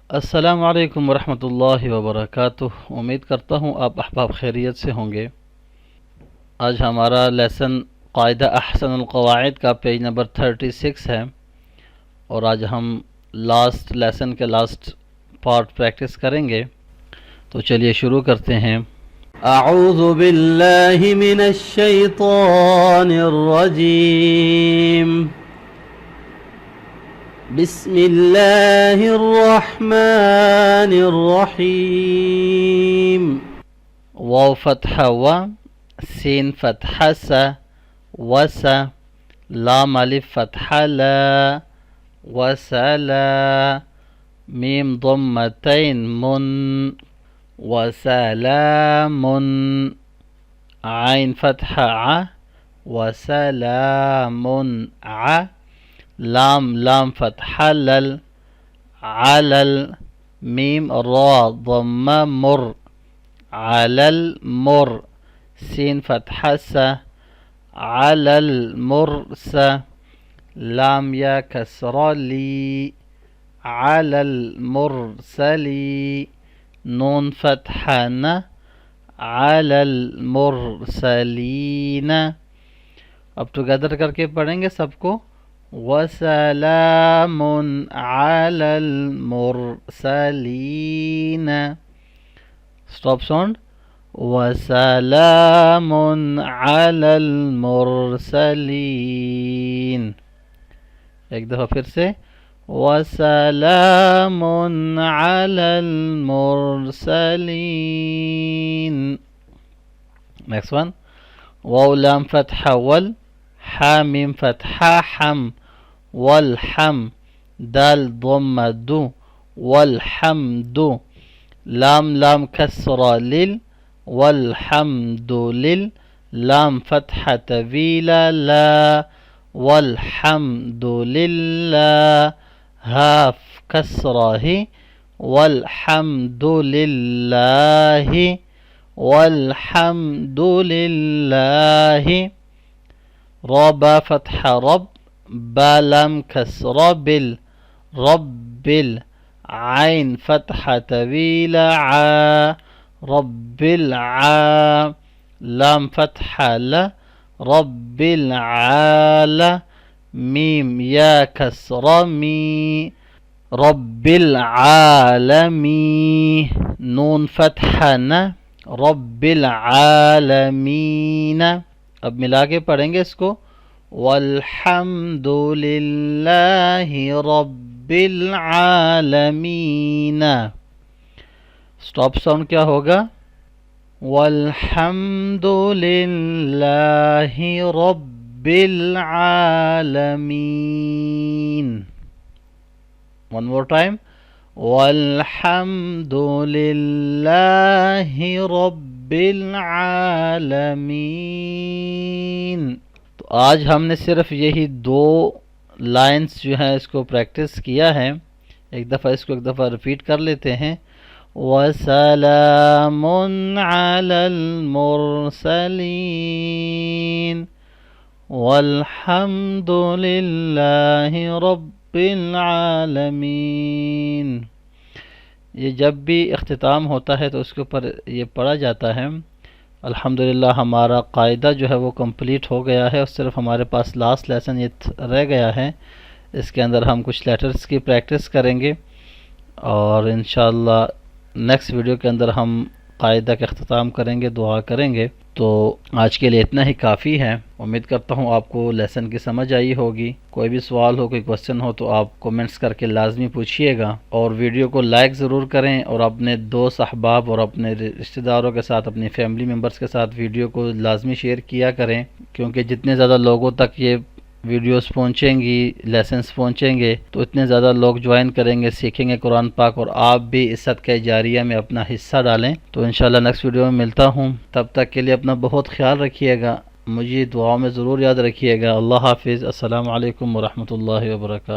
السلام علیکم ورحمۃ اللہ وبرکاتہ۔ امید کرتا ہوں آپ احباب خیریت سے ہوں گے۔ آج ہمارا لیسن قاعدہ احسن القواعد کا پیج نمبر 36 ہے، اور آج ہم لیسن کے لاسٹ پارٹ پریکٹس کریں گے، تو چلیے شروع کرتے ہیں۔ اعوذ باللہ من الشیطان الرجیم، بسم اللہ الرحمن الرحیم۔ واو فتح و، سین فتح س وس، لام الف فتح لا وسلا، میم ضمتین من وسلام، عین فتح ع وسلام ع، لام فتح لل علل، میم را ضم مر علل مر، سین فتح س علل مرس، لام یا کسر لی علل مرسلی، نون فتح ن علل مرسلین۔ اب ٹوگیدر کر کے پڑھیں گے سب کو۔ وسلام علی المرسلین، اسٹاپ ساؤنڈ، وسلام علی المرسلین۔ ایک دفعہ پھر سے، وسلام علی المرسلین۔ نیکسٹ ون، واو لام فتح ول، حامیم فتح حم والحم، دال ضم دو والحمد، لام کسر لل والحمد لل، لام فتح طویل لا والحمد للہ، ہاف کسر ہی والحمد للہ والحمد للہ، ربا فتح رب، بالام کسر بل رب، عین فتح طویل عا رب العا، لام فتح ل رب العال، میم یا کسر می رب العالمی، نون فتح ن رب العالمین۔ اب ملا کے پڑھیں گے اس کو، والحمد للہ رب العالمین۔ اسٹاپ ساؤنڈ کیا ہوگا؟ والحمد للہ رب العالمین۔ ون مور ٹائم، والحمد للہ رب العالمین۔ تو آج ہم نے صرف یہی دو لائنز جو ہیں اس کو پریکٹس کیا ہے۔ ایک دفعہ اس کو ایک دفعہ ریپیٹ کر لیتے ہیں۔ وَسَلَامٌ عَلَى الْمُرْسَلِينَ وَالْحَمْدُ لِلَّهِ رَبِّ الْعَالَمِينَ۔ یہ جب بھی اختتام ہوتا ہے تو اس کے اوپر یہ پڑھا جاتا ہے۔ الحمدللہ ہمارا قاعدہ جو ہے وہ کمپلیٹ ہو گیا ہے، اور صرف ہمارے پاس لاسٹ لیسن یہ رہ گیا ہے۔ اس کے اندر ہم کچھ لیٹرز کی پریکٹس کریں گے، اور انشاءاللہ نیکسٹ ویڈیو کے اندر ہم قاعدہ کا اختتام کریں گے، دعا کریں گے۔ تو آج کے لیے اتنا ہی کافی ہے۔ امید کرتا ہوں آپ کو لیسن کی سمجھ آئی ہوگی۔ کوئی بھی سوال ہو، کوئی کوسچن ہو تو آپ کومنٹس کر کے لازمی پوچھیے گا، اور ویڈیو کو لائک ضرور کریں، اور اپنے دوست احباب اور اپنے رشتہ داروں کے ساتھ، اپنی فیملی ممبرس کے ساتھ ویڈیو کو لازمی شیئر کیا کریں، کیونکہ جتنے زیادہ لوگوں تک یہ ویڈیوز پہنچیں گی، لیسنس پہنچیں گے، تو اتنے زیادہ لوگ جوائن کریں گے، سیکھیں گے قرآن پاک، اور آپ بھی اس صدقہ جاریہ میں اپنا حصہ ڈالیں۔ تو انشاءاللہ نیکسٹ ویڈیو میں ملتا ہوں، تب تک کے لیے اپنا بہت خیال رکھیے گا، مجھے دعاؤں میں ضرور یاد رکھیے گا۔ اللہ حافظ، السلام علیکم ورحمۃ اللہ وبرکاتہ۔